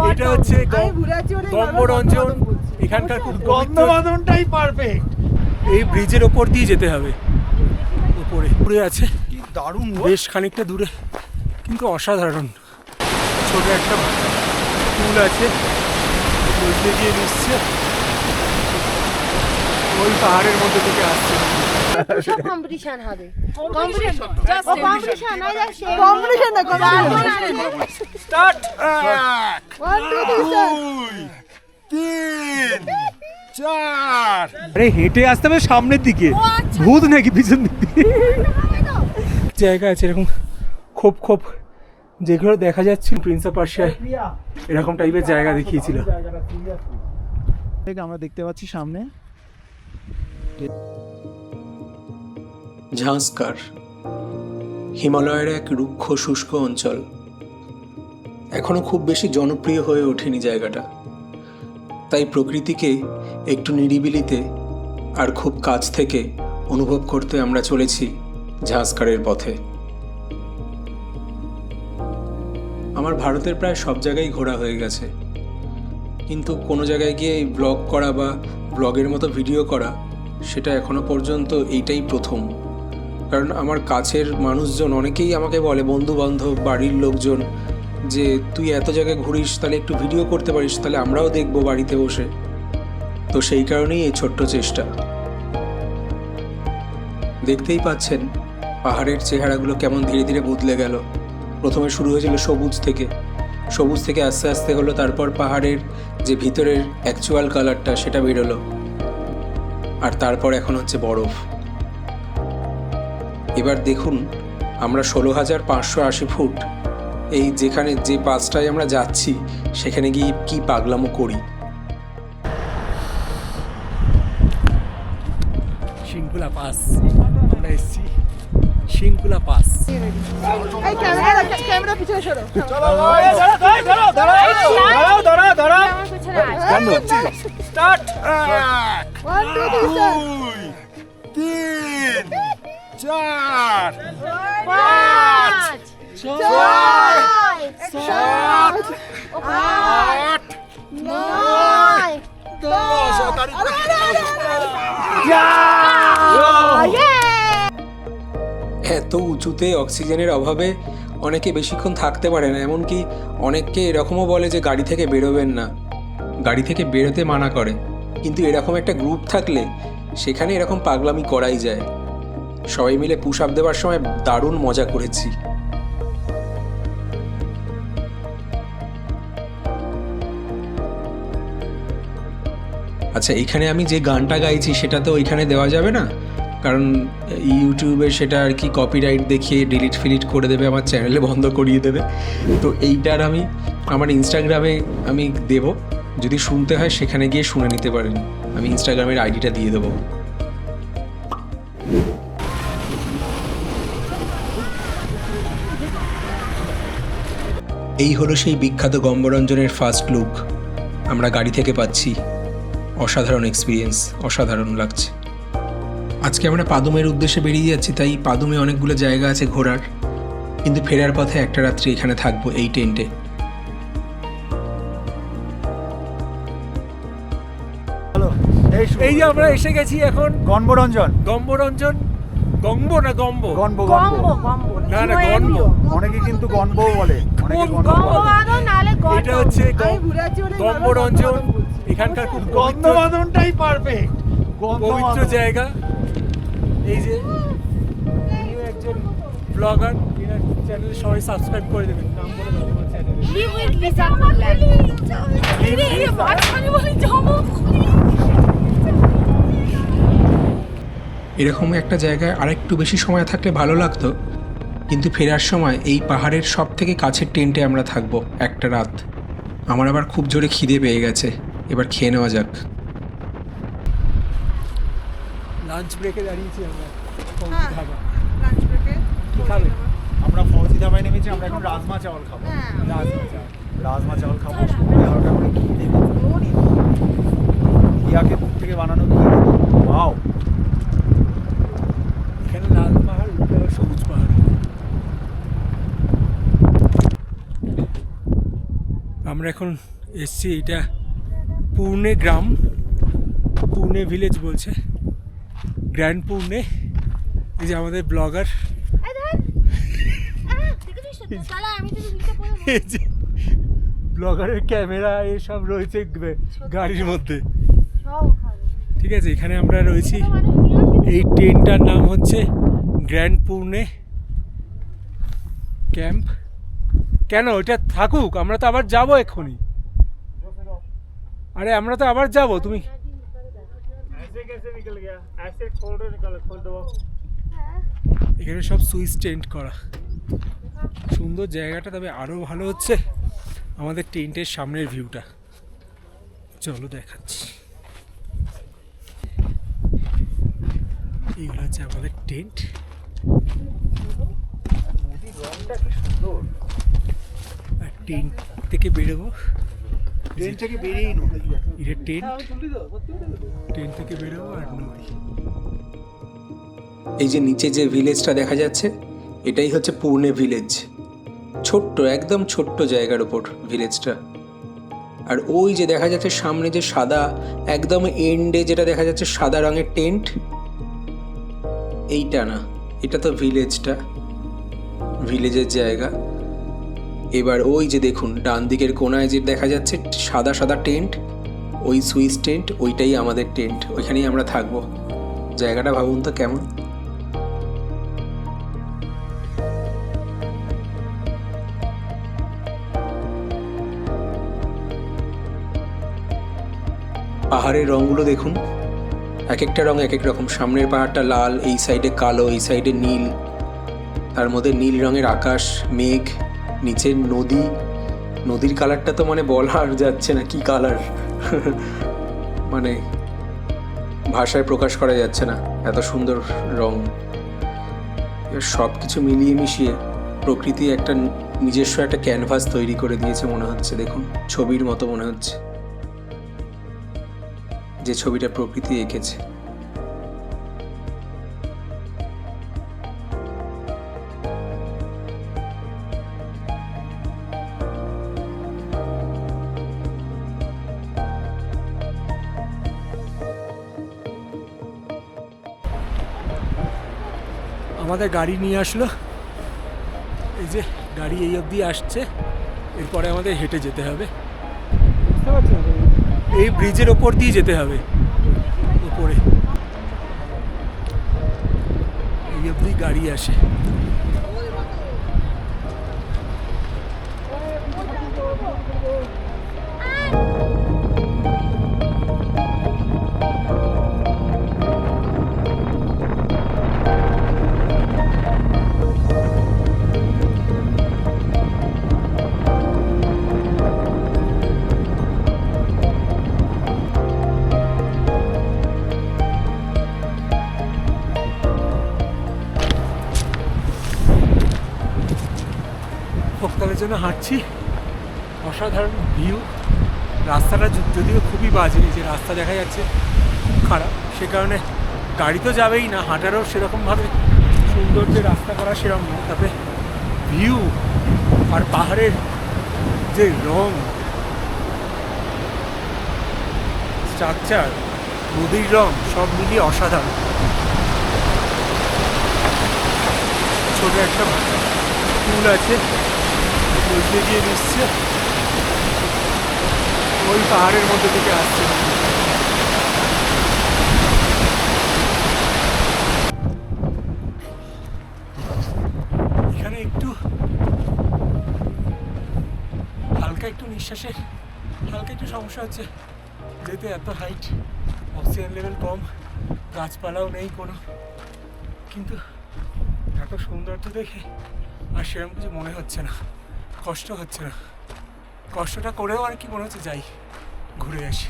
এটা হচ্ছে গম্বর অঞ্চল। এখানকার গন্ধবাদনটাই পারফেক্ট। এই ব্রিজের ওপর দিয়ে যেতে হবে, উপরে উপরে আছে, দারুণ, বেশ খানিকটা দূরে, কিন্তু অসাধারণ। ছোট একটা পুল আছে, নদী দিয়ে মিশছে, ওই পাহাড়ের মধ্যে থেকে আসছে। কম্পিটিশন হবে, স্টার্ট। 1 2 3 4। আরে হেঁটে আসতে হবে সামনের দিকে, ভূত নাকি পিছন দিকে? জায়গা আছে এরকম খোপ খোপ, যেগুলো দেখা যাচ্ছে প্রিন্স অফ পার্সিয়ায় এরকম টাইপের জায়গা দেখিয়েছিল। আমরা দেখতে পাচ্ছি সামনে ঝাঁসকার, হিমালয়ের এক রুক্ষ শুষ্ক অঞ্চল। এখনো খুব বেশি জনপ্রিয় হয়ে ওঠেনি জায়গাটা, তাই প্রকৃতিকে একটু নিরিবিলিতে আর খুব কাছ থেকে অনুভব করতে আমরা চলেছি ঝাঁসকারের পথে। আমার ভারতের প্রায় সব জায়গায় ঘোরা হয়ে গেছে, কিন্তু কোনো জায়গায় গিয়ে এই ব্লগ করা বা ব্লগের মতো ভিডিও করা, সেটা এখনো পর্যন্ত এইটাই প্রথম। কারণ আমার কাছের মানুষজন অনেকেই আমাকে বলে, বন্ধু বান্ধব, বাড়ির লোকজন, যে তুই এত জায়গায় ঘুরিস, তাহলে একটু ভিডিও করতে পারিস, তাহলে আমরাও দেখবো বাড়িতে বসে। তো সেই কারণেই এই ছোট্ট চেষ্টা। দেখতেই পাচ্ছেন পাহাড়ের চেহারাগুলো কেমন ধীরে ধীরে বদলে গেল। প্রথমে শুরু হয়েছিল সবুজ থেকে আস্তে আস্তে হলো, তারপর পাহাড়ের যে ভিতরের অ্যাকচুয়াল কালারটা সেটা বেরোলো, আর তারপর এখন হচ্ছে বরফ। এবার দেখুন আমরা 16,580 ফুট এই যেখানে যে পাসটায় আমরা যাচ্ছি, সেখানে গিয়ে কি পাগলামো করি। শিংকুলা পাস, আমরা এসেছি শিংকুলা পাস। এই ক্যামেরা পিছনে সরো, ধরো। স্টার্ট। 1 2 3 4 5 6 7 8 9 এত উঁচুতে অক্সিজেনের অভাবে অনেকে বেশিক্ষণ থাকতে পারে না, এমনকি অনেককে এরকমও বলে যে গাড়ি থেকে বেরোবেন না, গাড়ি থেকে বেরোতে মানা করে। কিন্তু এরকম একটা গ্রুপ থাকলে সেখানে এরকম পাগলামি করাই যায়। সবাই মিলে পুশ আপ দেওয়ার সময় দারুণ মজা করেছি। আচ্ছা, এখানে আমি যে গানটা গাইছি সেটা তো ওইখানে দেওয়া যাবে না, কারণ ইউটিউবে সেটা আর কি কপিরাইট দেখিয়ে ডিলিট ফিলিট করে দেবে, আমার চ্যানেলে বন্ধ করিয়ে দেবে। তো এইটার আমি আমার ইনস্টাগ্রামে আমি দেব, যদি শুনতে হয় সেখানে গিয়ে শুনে নিতে পারেন। আমি ইনস্টাগ্রামের আইডিটা দিয়ে দেবো। এই হলো সেই বিখ্যাত গম্বরঞ্জনের ফার্স্ট লুক, আমরা গাড়ি থেকে পাচ্ছি। অসাধারণ এক্সপিরিয়েন্স, অসাধারণ লাগছে। আজকে আমরা পাদুমের উদ্দেশ্যে বেরিয়ে যাচ্ছি, তাই পাদুমে অনেকগুলো জায়গা আছে ঘোরার, কিন্তু ফেরার পথে একটা রাত্রি এখানে থাকবো এই টেন্টে। এই যে আমরা এসে গেছি এখন গম্বরঞ্জন। গম্ব না গম্ব? গম্ব না গম্ব, অনেকে কিন্তু গম্বও বলে, অনেকে এটা হচ্ছে গম্বর অঞ্চল। এখানকার গন্ধবাদনটাই পারফেক্ট, পবিত্র জায়গা। এই যে একজন ব্লগার, চ্যানেলে সবাই সাবস্ক্রাইব করে দেবেন, নাম বলে দেবেন এরকম একটা জায়গায় আরেকটু বেশি সময় থাকলে ভালো লাগতো, কিন্তু ফেরার সময় এই পাহাড়ের সব থেকে কাছের টেন্টে আমরা থাকবো একটা রাত। আমার আবার খুব জোরে খিদে পেয়ে গেছে, এবার খেয়ে নেওয়া যাক। লাঞ্চ ব্রেকে দাঁড়িয়েছি আমরা লাঞ্চ ব্রেকে। কি খাবে? আমরা ফৌজি ধাবায় নেমেছি, আমরা এখন রাজমা চাওয়াল খাবো। রাজমা চাওয়াল খাবো, হালকা করে ঘি দেবো, ইয়াকে দুধ থেকে বানানো ঘি দেবো। ওয়াও, এখানে লাল পাহাড়, উঠে আবার সবুজ পাহাড়। আমরা আমরা এখন এসছি, এটা পুর্ণে গ্রাম, পুর্ণে ভিলেজ বলছে, গ্র্যান্ড পুর্ণে। এই যে আমাদের ব্লগার, এই যে ব্লগারের ক্যামেরা এসব রয়েছে গাড়ির মধ্যে। ঠিক আছে, এখানে আমরা রয়েছি। এই ট্রেনটার নাম হচ্ছে গ্র্যান্ড পুর্ণে ক্যাম্প। কেন ওটা থাকুক, আমরা তো আবার যাবো এক্ষুনি। আরে আমরা তো আবার যাবো, তুমি এখানে সব সুইচ টেন্ট করা, সুন্দর জায়গাটা। তবে আরো ভালো হচ্ছে আমাদের টেন্টের সামনের ভিউটা। চলো দেখাচ্ছি। এইগুলো হচ্ছে আমাদের টেন্ট। আর টেন্ট থেকে বেরোবো, ট্রেন থেকে বেরিয়েই নদী। এটা টেন্ট থেকে বেরোবো আর নদী। এই যে নিচে যে ভিলেজটা দেখা যাচ্ছে, এটাই হচ্ছে পুর্ণে ভিলেজ। ছোট্ট, একদম ছোট্ট জায়গার ওপর ভিলেজটা। আর ওই যে দেখা যাচ্ছে সামনে যে সাদা, একদম এন্ডে যেটা দেখা যাচ্ছে সাদা রঙের টেন্ট, এইটা না, এটা তো ভিলেজটা, ভিলেজের জায়গা। এবার ওই যে দেখুন ডান দিকের কোনায় যে দেখা যাচ্ছে সাদা সাদা টেন্ট, ওই সুইস টেন্ট, ওইটাই আমাদের টেন্ট, ওইখানেই আমরা থাকবো। জায়গাটা ভাবুন তো কেমন। পাহাড়ের রঙগুলো দেখুন, এক একটা রঙ এক এক রকম। সামনের পাহাড়টা লাল, এই সাইডে কালো, এই সাইডে নীল, তার মধ্যে নীল রঙের আকাশ, মেঘ, নিচের নদী। নদীর কালারটা তো মানে বলা আর যাচ্ছে না, কি কালার মানে ভাষায় প্রকাশ করা যাচ্ছে না, এত সুন্দর রং। সব কিছু মিলিয়ে মিশিয়ে প্রকৃতি একটা নিজস্ব একটা ক্যানভাস তৈরি করে দিয়েছে মনে হচ্ছে। দেখুন ছবির মতো মনে হচ্ছে, যে ছবিটা প্রকৃতি এঁকেছে। আমাদের গাড়ি নিয়ে আসলো, এই যে গাড়ি এই অবধি আসছে, এরপরে আমাদের হেঁটে যেতে হবে। বুঝতে পারছি না, এই ব্রিজের ওপর দিয়ে যেতে হবে, উপরে এই অবধি গাড়ি আসে। ভোক্তাদের জন্য হাঁটছি, অসাধারণ ভিউ। রাস্তাটা যদিও খুবই বাজে, যে রাস্তা দেখা যাচ্ছে খুব খারাপ, সে কারণে গাড়ি তো যাবেই না, হাঁটারও সেরকমভাবে সুন্দর যে রাস্তা করা সেরকম নয়। তবে ভিউ আর পাহাড়ের যে রং, স্ট্রাকচার, নদীর রং সব মিলিয়ে অসাধারণ। ছোট একটা পুল আছে, ওই দিয়ে দিচ্ছে, ওই পাহাড়ের মধ্যে থেকে আসছে। এখানে একটু হালকা একটু নিঃশ্বাসের হালকা একটু সমস্যা হচ্ছে, যেহেতু এত হাইট, অক্সিজেন লেভেল কম, গাছপালাও নেই কোনো, কিন্তু এত সৌন্দর্য দেখে আর সেরকম কিছু মনে হচ্ছে না, কষ্ট হচ্ছে না। কষ্টটা করেও আর কি মনে হচ্ছে যাই ঘুরে আসি।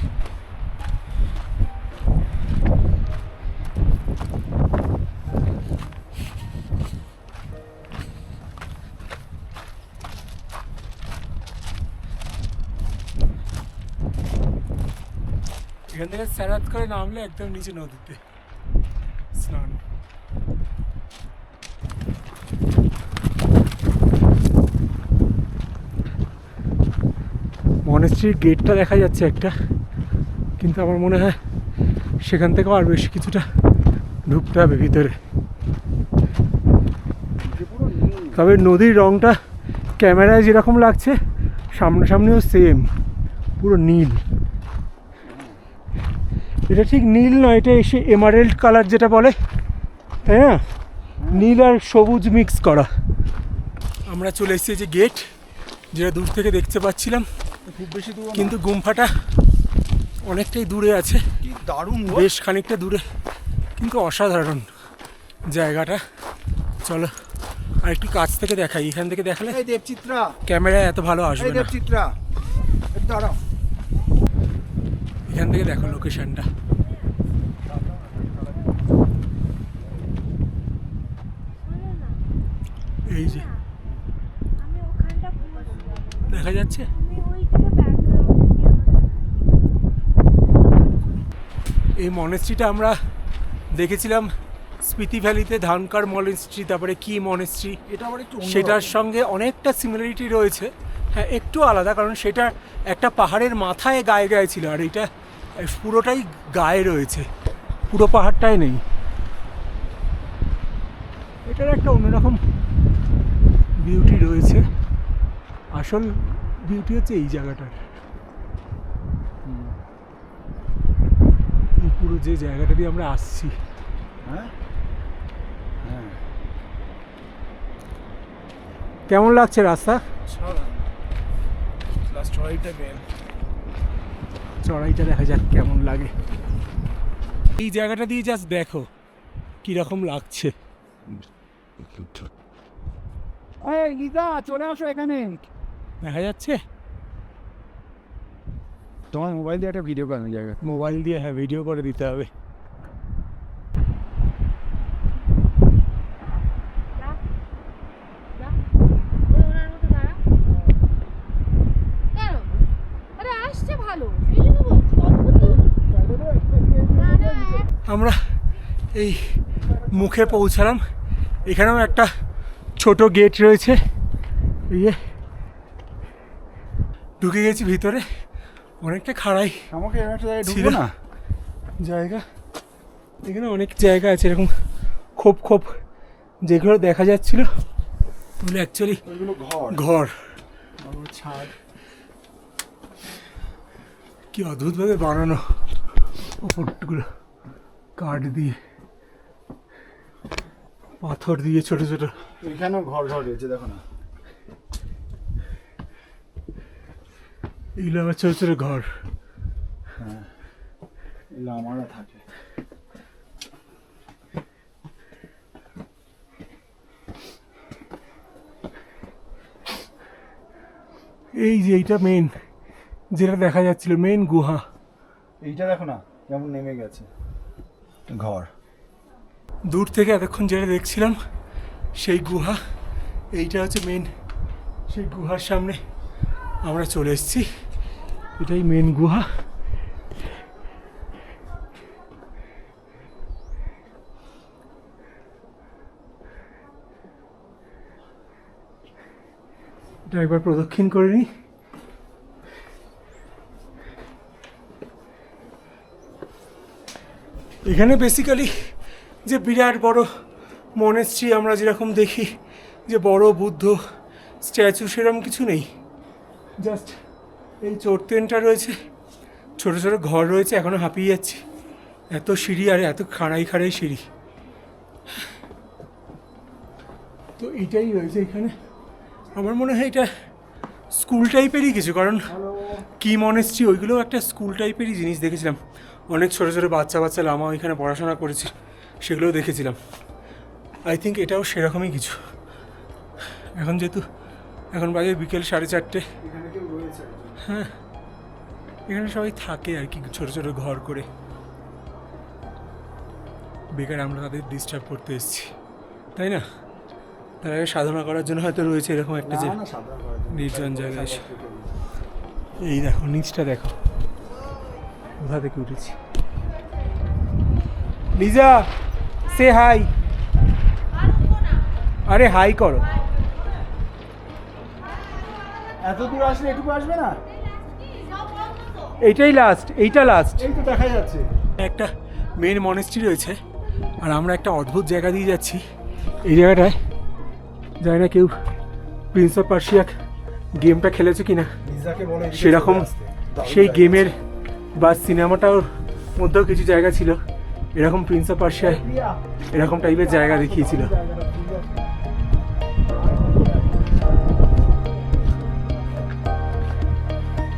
এখান থেকে স্যারাত করে নামলে একদম নিচে নদীতে স্নান। মনেস্ট্রির গেটটা দেখা যাচ্ছে একটা, কিন্তু আমার মনে হয় সেখান থেকেও আর বেশি কিছুটা ঢুকতে হবে ভিতরে। তবে নদীর রঙটা ক্যামেরায় যেরকম লাগছে সামনাসামনিও সেম, পুরো নীল। এটা ঠিক নীল নয়, এটা এসে এমারেল্ড কালার যেটা বলে, তাই না? নীল আর সবুজ মিক্স করা। আমরা চলে এসেছি যে গেট, যেটা দূর থেকে দেখতে পাচ্ছিলাম, খুব বেশি দূর কিন্তু গুম্ফাটা অনেকটাই দূরে আছে, কি দারুণ বেশ খানিকটা দূরে, কিন্তু অসাধারণ জায়গাটা। চলো আর একটু কাছ থেকে দেখাই, এখান থেকে দেখালে এই দেবচিত্রা, ক্যামেরায় এত ভালো আসবে এই না। দেবচিত্রা একটু দাঁড়াও। এখান থেকে দেখো লোকেশনটা। এই যে আমি ওখানটা দেখা যাচ্ছে, আমি ওইখানে ব্যাকগ্রাউন্ডে এই মনেস্ট্রিটা আমরা দেখেছিলাম স্পিতি ভ্যালিতে, ধানকার মনেস্ট্রি, তারপরে কি মনেস্ট্রি, এটা আবার একটু সেটার সঙ্গে অনেকটা সিমিলারিটি রয়েছে। হ্যাঁ, একটু আলাদা, কারণ সেটা একটা পাহাড়ের মাথায় গায়ে গায়ে ছিল, আর এটা পুরোটাই গায়ে রয়েছে, পুরো পাহাড়টাই নেই। এটার একটা অন্যরকম বিউটি রয়েছে। আসল বিউটি হচ্ছে এই জায়গাটার, এই পুরো যে জায়গাটা দিয়ে আমরা আসছি। হ্যাঁ হ্যাঁ, কেমন লাগছে রাস্তা? চড়াইটা দেখা যাক কেমন লাগে। এই জায়গাটা দিয়ে জাস্ট দেখো কিরকম লাগছে। চলে আসো এখানে। দেখা যাচ্ছে তোমার মোবাইল দিয়ে একটা ভিডিও করানো জায়গা। মোবাইল দিয়ে, হ্যাঁ, ভিডিও করে দিতে হবে। ওনার মতো দাঁড়া। কেন? আরে আসছে ভালো, সেই জন্য বলছি। অদ্ভুত তো। না না, আমরা এই মুখে পৌঁছালাম। এখানেও একটা ছোট গেট রয়েছে, এই যে ঢুকে গেছি ভিতরে। অনেকটা খাড়াই আমাকে এরকম একটা জায়গায় ছিল ঢুকবো না? জায়গা, এখানে অনেক জায়গা আছে এরকম খোপ খোপ, যেগুলো দেখা যাচ্ছিল ওগুলো অ্যাকচুয়ালি ওইগুলো ঘর। ঘর। ছাদ। কি অদ্ভুতভাবে বানানো ওপরগুলো, কাঠ দিয়ে, পাথর দিয়ে ছোট ছোট। এখানেও ঘর ঘর রয়েছে, দেখো না। এগুলো আবার ছোট ছোট ঘর। হ্যাঁ, লামারা থাকে। এই যে এইটা মেন, যেটা দেখা যাচ্ছিল মেন গুহা। এইটা দেখো না কেমন নেমে গেছে ঘর। দূর থেকে এতক্ষণ যেটা দেখছিলাম সেই গুহা, এইটা হচ্ছে মেন। সেই গুহার সামনে আমরা চলে এসেছি, এটাই মেন গুহা। এটা একবার প্রদক্ষিণ করে নিই। এখানে বেসিক্যালি যে বিরাট বড় মনেস্ট্রি আমরা যেরকম দেখি, যে বড় বুদ্ধ স্ট্যাচু, সেরকম কিছু নেই। জাস্ট এই চোরতেনটা রয়েছে, ছোট ছোট ঘর রয়েছে। এখনও হাঁপিয়ে যাচ্ছি, এত সিঁড়ি আর এত খাড়াই খাড়াই সিঁড়ি। তো এইটাই রয়েছে এখানে। আমার মনে হয় এটা স্কুল টাইপেরই কিছু, কারণ কি মনেস্ট্রি ওইগুলোও একটা স্কুল টাইপেরই জিনিস দেখেছিলাম। অনেক ছোটো ছোটো বাচ্চা বাচ্চা লামা ওইখানে পড়াশোনা করেছে, সেগুলোও দেখেছিলাম। আই থিঙ্ক এটাও সেরকমই কিছু। এখন যেহেতু এখন বাজে বিকেল 4:30, হ্যাঁ, এখানে সবাই থাকে আর কি, ছোটো ছোটো ঘর করে। বেকার আমরা তাদের ডিস্টার্ব করতে এসেছি, তাই না? তারা সাধনা করার জন্য হয়তো রয়েছে এরকম একটা যে নির্জন জায়গায়। এই দেখো নিচটা দেখো, কোথা থেকে উঠেছি। লিজা সে হাই, আরে হাই করো। এত দূর আসলে এটুকু আসবে না? এইটাই লাস্ট, এইটা লাস্ট। এই তো দেখা যাচ্ছে। একটা মেন মনেস্ট্রি রয়েছে আর আমরা একটা অদ্ভুত জায়গা দিয়ে যাচ্ছি। এই জায়গাটায় জানি না কেউ প্রিন্স অফ পার্সিয়া গেমটা খেলেছে কিনা, পিৎজাকে বলে এদিকে সেরকম চলে আসতে। দারুণ সেই জায়গা। গেমের বা সিনেমাটার মধ্যেও কিছু জায়গা ছিল এরকম, প্রিন্স অফ পার্সিয়ায় এরকম টাইপের জায়গা দেখিয়েছিল।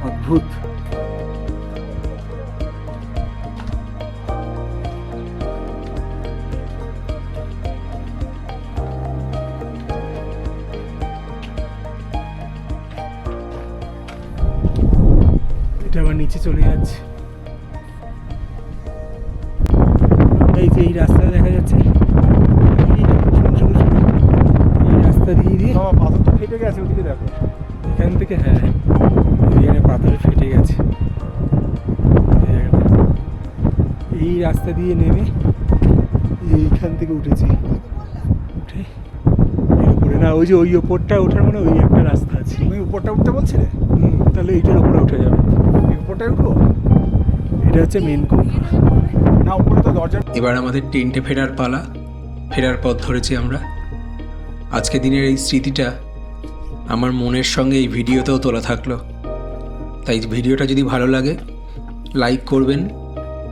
অদ্ভুত। এটা আবার নিচে চলে যাচ্ছে। এই যে এই রাস্তা দেখা যাচ্ছে, এই রাস্তা দিয়ে দিয়ে বাবা, পাথর তো ফেটে গেছে, ওদিকে দেখো। এখান থেকে, হ্যাঁ এখানে পাথর ফেটে গেছে। এই রাস্তা দিয়ে নেমে এইখান থেকে উঠেছি, উঠে এর উপরে না, ওই যে ওই ওপরটা ওঠার মানে ওই একটা রাস্তা আছে। তুমি উপরটা উঠতে বলছিলে? তাহলে এইটার উপরে উঠে যাবে। এই উপরটাই উঠবো? এটা হচ্ছে মেন কুম্ভ। না, উপরে তো দরজা। এবার আমাদের টেন্টে ফেরার পালা। ফেরার পথ ধরেছি আমরা। আজকে দিনের এই স্মৃতিটা আমার মনের সঙ্গে এই ভিডিওতেও তোলা থাকলো। তাই ভিডিওটা যদি ভালো লাগে লাইক করবেন,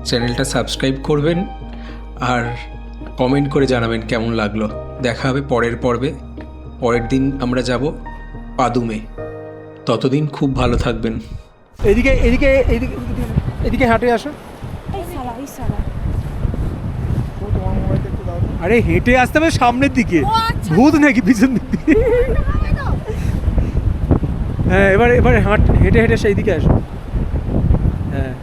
চ্যানেলটা সাবস্ক্রাইব করবেন আর কমেন্ট করে জানাবেন কেমন লাগলো। দেখা হবে পরের পর্বে। পরের দিন আমরা যাব পাদুমে। ততদিন খুব ভালো থাকবেন। এদিকে এদিকে এদিকে এদিকে হাঁটে আসো। এই সালা, এই সালা। ও, তোমার মোবাইলটা একটু দাও তো। আরে হেঁটে আসতে হবে সামনের দিকে, ও আচ্ছা। ভূত নাকি পিছন দিকে? হ্যাঁ, এবার হেঁটে হেঁটে সেই দিকে আসো। হ্যাঁ।